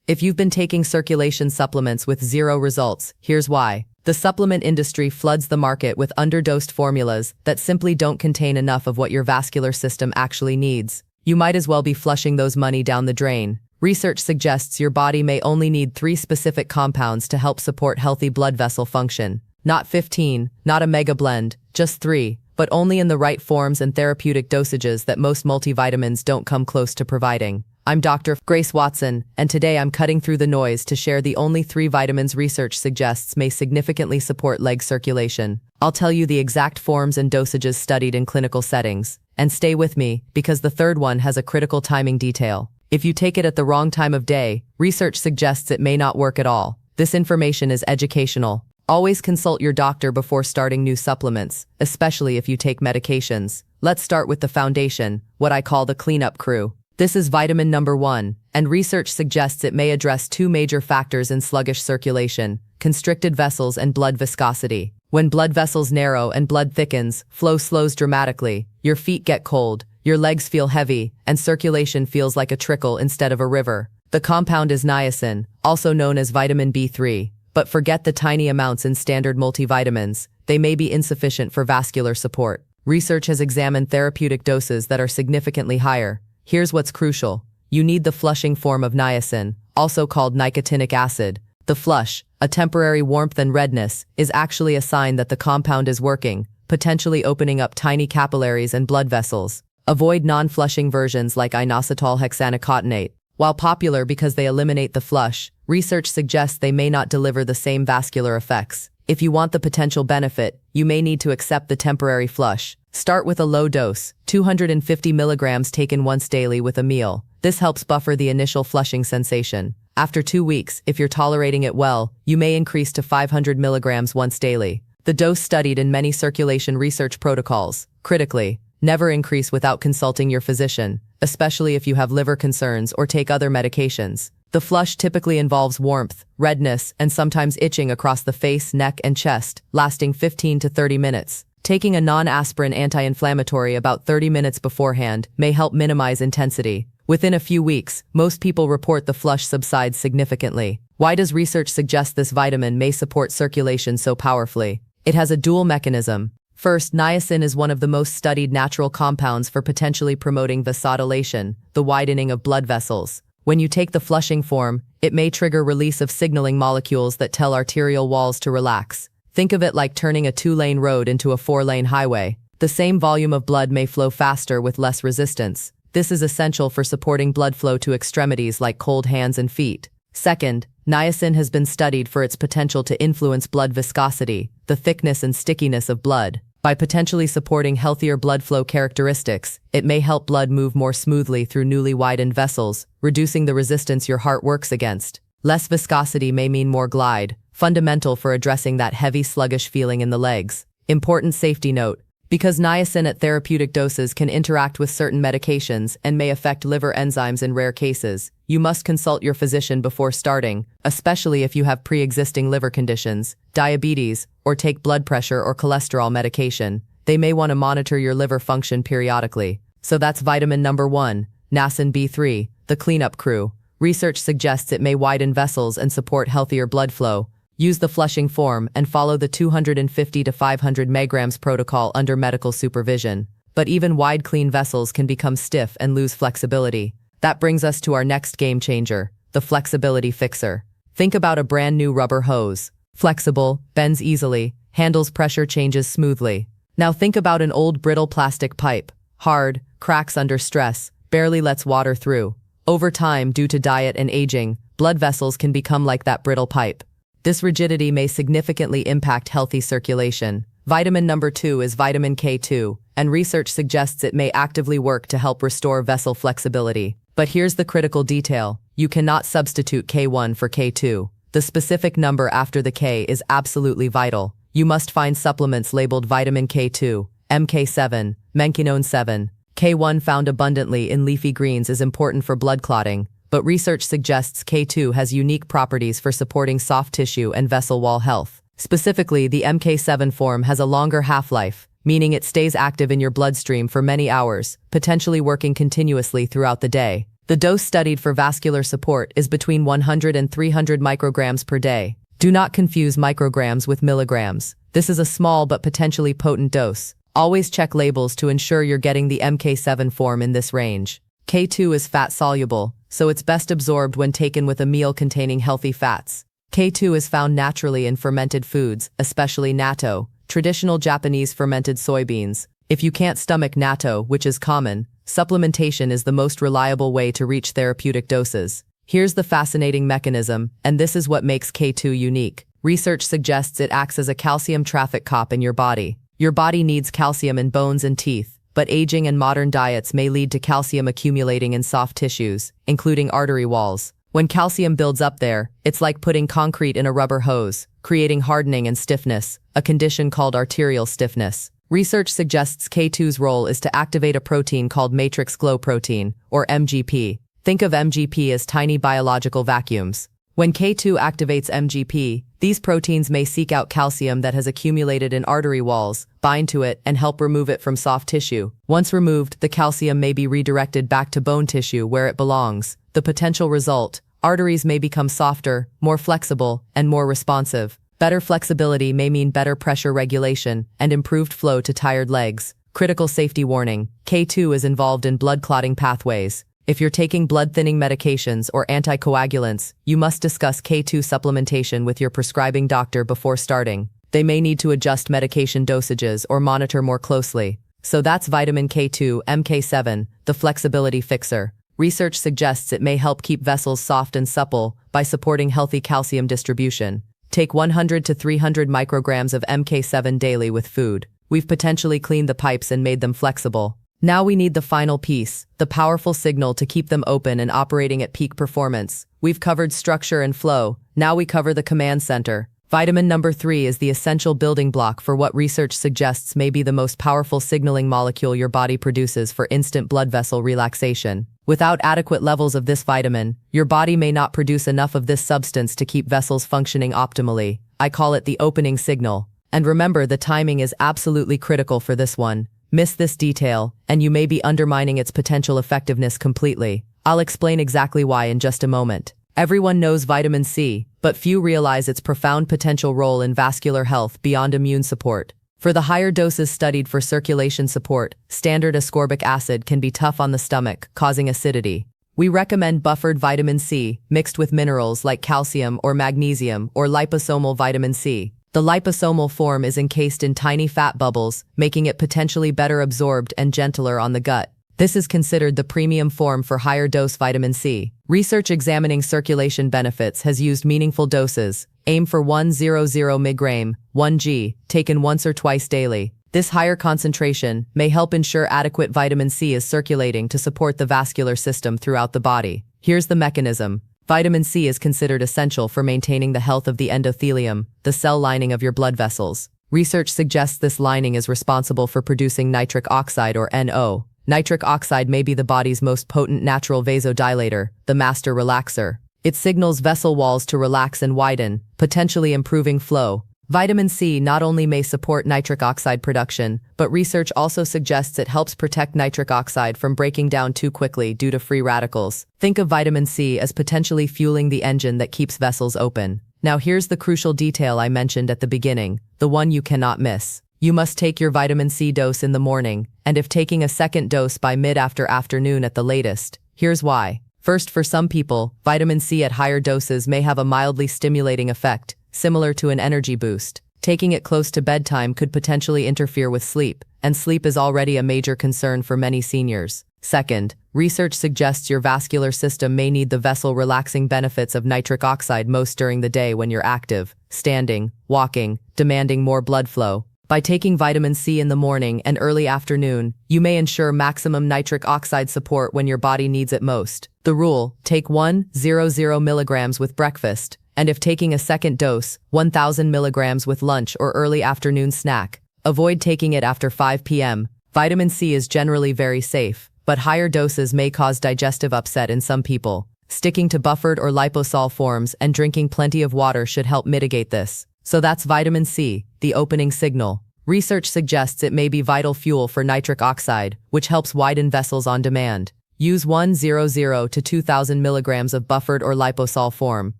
If you've been taking circulation supplements with zero results, here's why. The supplement industry floods the market with underdosed formulas that simply don't contain enough of what your vascular system actually needs. You might as well be flushing those money down the drain. Research suggests your body may only need 3 specific compounds to help support healthy blood vessel function. Not 15, not a mega blend, just 3, but only in the right forms and therapeutic dosages that most multivitamins don't come close to providing. I'm Dr. Grace Watson, and today I'm cutting through the noise to share the only 3 vitamins research suggests may significantly support leg circulation. I'll tell you the exact forms and dosages studied in clinical settings. And stay with me, because the third one has a critical timing detail. If you take it at the wrong time of day, research suggests it may not work at all. This information is educational. Always consult your doctor before starting new supplements, especially if you take medications. Let's start with the foundation, what I call the cleanup crew. This is vitamin number 1, and research suggests it may address 2 major factors in sluggish circulation: constricted vessels and blood viscosity. When blood vessels narrow and blood thickens, flow slows dramatically, your feet get cold, your legs feel heavy, and circulation feels like a trickle instead of a river. The compound is niacin, also known as vitamin B3, but forget the tiny amounts in standard multivitamins. They may be insufficient for vascular support. Research has examined therapeutic doses that are significantly higher. Here's what's crucial. You need the flushing form of niacin, also called nicotinic acid. The flush, a temporary warmth and redness, is actually a sign that the compound is working, potentially opening up tiny capillaries and blood vessels. Avoid non-flushing versions like inositol hexanicotinate. While popular because they eliminate the flush, research suggests they may not deliver the same vascular effects. If you want the potential benefit, you may need to accept the temporary flush. Start with a low dose, 250 milligrams taken once daily with a meal. This helps buffer the initial flushing sensation. After 2 weeks, if you're tolerating it well, you may increase to 500 milligrams once daily. The dose studied in many circulation research protocols. Critically, never increase without consulting your physician, especially if you have liver concerns or take other medications. The flush typically involves warmth, redness, and sometimes itching across the face, neck, and chest, lasting 15 to 30 minutes. Taking a non-aspirin anti-inflammatory about 30 minutes beforehand may help minimize intensity. Within a few weeks, most people report the flush subsides significantly. Why does research suggest this vitamin may support circulation so powerfully? It has a dual mechanism. First, niacin is one of the most studied natural compounds for potentially promoting vasodilation, the widening of blood vessels. When you take the flushing form, it may trigger release of signaling molecules that tell arterial walls to relax. Think of it like turning a 2-lane road into a 4-lane highway. The same volume of blood may flow faster with less resistance. This is essential for supporting blood flow to extremities like cold hands and feet. Second, niacin has been studied for its potential to influence blood viscosity, the thickness and stickiness of blood. By potentially supporting healthier blood flow characteristics, it may help blood move more smoothly through newly widened vessels, reducing the resistance your heart works against. Less viscosity may mean more glide, fundamental for addressing that heavy, sluggish feeling in the legs. Important safety note: because niacin at therapeutic doses can interact with certain medications and may affect liver enzymes in rare cases, you must consult your physician before starting, especially if you have pre-existing liver conditions, diabetes, or take blood pressure or cholesterol medication. They may want to monitor your liver function periodically. So that's vitamin number 1, niacin B3, the cleanup crew. Research suggests it may widen vessels and support healthier blood flow. Use the flushing form and follow the 250 to 500 mg protocol under medical supervision. But even wide, clean vessels can become stiff and lose flexibility. That brings us to our next game changer, the flexibility fixer. Think about a brand new rubber hose. Flexible, bends easily, handles pressure changes smoothly. Now think about an old brittle plastic pipe. Hard, cracks under stress, barely lets water through. Over time, due to diet and aging, blood vessels can become like that brittle pipe. This rigidity may significantly impact healthy circulation. Vitamin number 2 is vitamin K2, and research suggests it may actively work to help restore vessel flexibility. But here's the critical detail: you cannot substitute K1 for K2. The specific number after the K is absolutely vital. You must find supplements labeled vitamin K2, MK7, menquinone 7. K1 found abundantly in leafy greens is important for blood clotting, but research suggests K2 has unique properties for supporting soft tissue and vessel wall health. Specifically, the MK7 form has a longer half-life, meaning it stays active in your bloodstream for many hours, potentially working continuously throughout the day. The dose studied for vascular support is between 100 and 300 micrograms per day. Do not confuse micrograms with milligrams. This is a small but potentially potent dose. Always check labels to ensure you're getting the MK7 form in this range. K2 is fat-soluble, so it's best absorbed when taken with a meal containing healthy fats. K2 is found naturally in fermented foods, especially natto, traditional Japanese fermented soybeans. If you can't stomach natto, which is common, supplementation is the most reliable way to reach therapeutic doses. Here's the fascinating mechanism, and this is what makes K2 unique. Research suggests it acts as a calcium traffic cop in your body. Your body needs calcium in bones and teeth, but aging and modern diets may lead to calcium accumulating in soft tissues, including artery walls. When calcium builds up there, it's like putting concrete in a rubber hose, creating hardening and stiffness, a condition called arterial stiffness. Research suggests K2's role is to activate a protein called matrix glow protein, or MGP. Think of MGP as tiny biological vacuums. When K2 activates MGP, these proteins may seek out calcium that has accumulated in artery walls, bind to it, and help remove it from soft tissue. Once removed, the calcium may be redirected back to bone tissue where it belongs. The potential result: arteries may become softer, more flexible, and more responsive. Better flexibility may mean better pressure regulation and improved flow to tired legs. Critical safety warning: K2 is involved in blood clotting pathways. If you're taking blood-thinning medications or anticoagulants, you must discuss K2 supplementation with your prescribing doctor before starting. They may need to adjust medication dosages or monitor more closely. So that's vitamin K2, MK7, the flexibility fixer. Research suggests it may help keep vessels soft and supple by supporting healthy calcium distribution. Take 100 to 300 micrograms of MK7 daily with food. We've potentially cleaned the pipes and made them flexible. Now we need the final piece, the powerful signal to keep them open and operating at peak performance. We've covered structure and flow. Now we cover the command center. Vitamin number 3 is the essential building block for what research suggests may be the most powerful signaling molecule your body produces for instant blood vessel relaxation. Without adequate levels of this vitamin, your body may not produce enough of this substance to keep vessels functioning optimally. I call it the opening signal. And remember, the timing is absolutely critical for this one. Miss this detail, and you may be undermining its potential effectiveness completely. I'll explain exactly why in just a moment. Everyone knows vitamin C, but few realize its profound potential role in vascular health beyond immune support. For the higher doses studied for circulation support, standard ascorbic acid can be tough on the stomach, causing acidity. We recommend buffered vitamin C, mixed with minerals like calcium or magnesium or liposomal vitamin C. The liposomal form is encased in tiny fat bubbles, making it potentially better absorbed and gentler on the gut. This is considered the premium form for higher dose vitamin C. Research examining circulation benefits has used meaningful doses. Aim for 100 mg, 1g, taken once or twice daily. This higher concentration may help ensure adequate vitamin C is circulating to support the vascular system throughout the body. Here's the mechanism. Vitamin C is considered essential for maintaining the health of the endothelium, the cell lining of your blood vessels. Research suggests this lining is responsible for producing nitric oxide, or NO. Nitric oxide may be the body's most potent natural vasodilator, the master relaxer. It signals vessel walls to relax and widen, potentially improving flow. Vitamin C not only may support nitric oxide production, but research also suggests it helps protect nitric oxide from breaking down too quickly due to free radicals. Think of vitamin C as potentially fueling the engine that keeps vessels open. Now here's the crucial detail I mentioned at the beginning, the one you cannot miss. You must take your vitamin C dose in the morning, and if taking a second dose by mid-afternoon at the latest. Here's why. First, for some people, vitamin C at higher doses may have a mildly stimulating effect, similar to an energy boost. Taking it close to bedtime could potentially interfere with sleep, and sleep is already a major concern for many seniors. Second, research suggests your vascular system may need the vessel-relaxing benefits of nitric oxide most during the day when you're active, standing, walking, demanding more blood flow. By taking vitamin C in the morning and early afternoon, you may ensure maximum nitric oxide support when your body needs it most. The rule: take 100 milligrams with breakfast, and if taking a second dose, 1000 milligrams with lunch or early afternoon snack. Avoid taking it after 5 p.m. Vitamin C is generally very safe, but higher doses may cause digestive upset in some people. Sticking to buffered or liposol forms and drinking plenty of water should help mitigate this. So that's vitamin C, the opening signal. Research suggests it may be vital fuel for nitric oxide, which helps widen vessels on demand. Use 100 to 2000 milligrams of buffered or liposol form,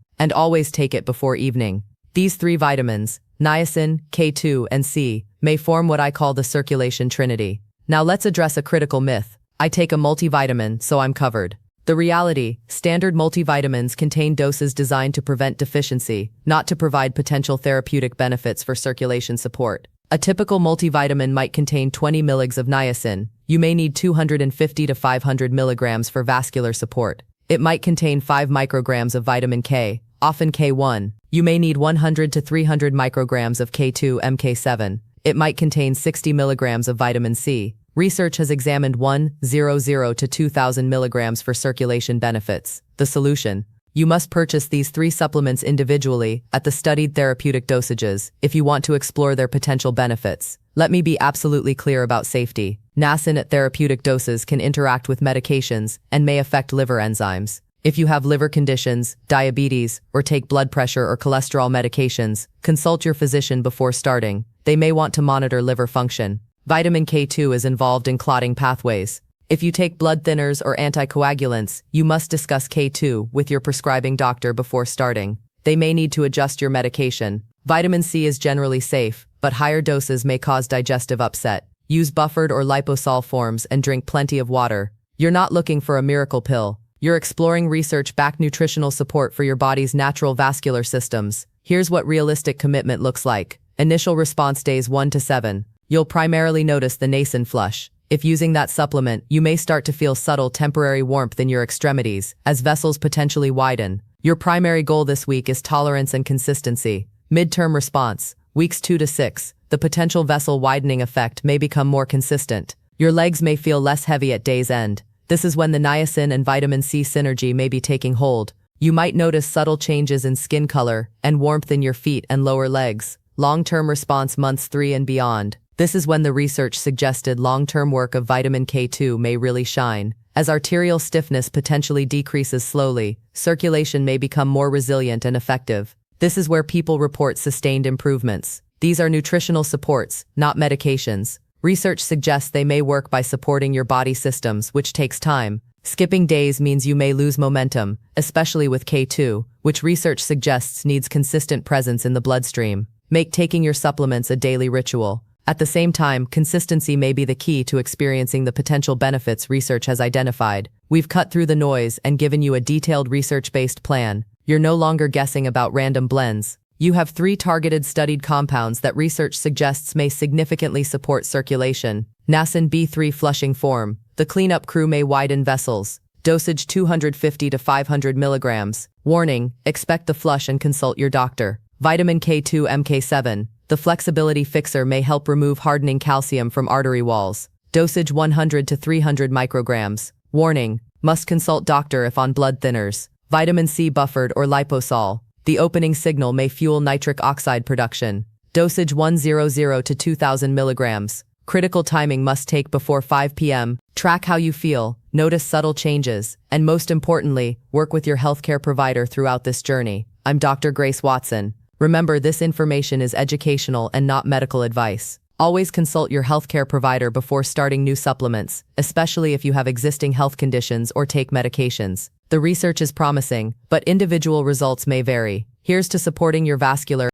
and always take it before evening. These three vitamins, niacin, K2, and C, may form what I call the circulation trinity. Now let's address a critical myth. I take a multivitamin, so I'm covered. The reality, standard multivitamins contain doses designed to prevent deficiency, not to provide potential therapeutic benefits for circulation support. A typical multivitamin might contain 20 mg of niacin. You may need 250 to 500 milligrams for vascular support. It might contain 5 micrograms of vitamin K, often K1. You may need 100 to 300 micrograms of K2, Mk7. It might contain 60 milligrams of vitamin C. Research has examined 100 to 2000 milligrams for circulation benefits. The solution: you must purchase these three supplements individually at the studied therapeutic dosages if you want to explore their potential benefits. Let me be absolutely clear about safety. Niacin at therapeutic doses can interact with medications and may affect liver enzymes. If you have liver conditions, diabetes, or take blood pressure or cholesterol medications, consult your physician before starting. They may want to monitor liver function. Vitamin K2 is involved in clotting pathways. If you take blood thinners or anticoagulants, you must discuss K2 with your prescribing doctor before starting. They may need to adjust your medication. Vitamin C is generally safe, but higher doses may cause digestive upset. Use buffered or liposol forms and drink plenty of water. You're not looking for a miracle pill. You're exploring research-backed nutritional support for your body's natural vascular systems. Here's what realistic commitment looks like. Initial response days 1 to 7. You'll primarily notice the nascent flush. If using that supplement, you may start to feel subtle temporary warmth in your extremities as vessels potentially widen. Your primary goal this week is tolerance and consistency. Midterm response, weeks 2 to 6. The potential vessel widening effect may become more consistent. Your legs may feel less heavy at day's end. This is when the niacin and vitamin C synergy may be taking hold. You might notice subtle changes in skin color and warmth in your feet and lower legs. Long-term response months 3 and beyond. This is when the research suggested long-term work of vitamin K2 may really shine. As arterial stiffness potentially decreases slowly, circulation may become more resilient and effective. This is where people report sustained improvements. These are nutritional supports, not medications. Research suggests they may work by supporting your body systems, which takes time. Skipping days means you may lose momentum, especially with K2, which research suggests needs consistent presence in the bloodstream. Make taking your supplements a daily ritual. At the same time, consistency may be the key to experiencing the potential benefits research has identified. We've cut through the noise and given you a detailed research-based plan. You're no longer guessing about random blends. You have 3 targeted studied compounds that research suggests may significantly support circulation. Niacin B3 flushing form. The cleanup crew may widen vessels. Dosage 250 to 500 milligrams. Warning, expect the flush and consult your doctor. Vitamin K2 Mk7. The flexibility fixer may help remove hardening calcium from artery walls. Dosage 100 to 300 micrograms. Warning, must consult doctor if on blood thinners. Vitamin C buffered or liposol. The opening signal may fuel nitric oxide production. Dosage 100 to 2000 milligrams. Critical timing must take before 5 p.m. Track how you feel, notice subtle changes, and most importantly, work with your healthcare provider throughout this journey. I'm Dr. Grace Watson. Remember, this information is educational and not medical advice. Always consult your healthcare provider before starting new supplements, especially if you have existing health conditions or take medications. The research is promising, but individual results may vary. Here's to supporting your vascular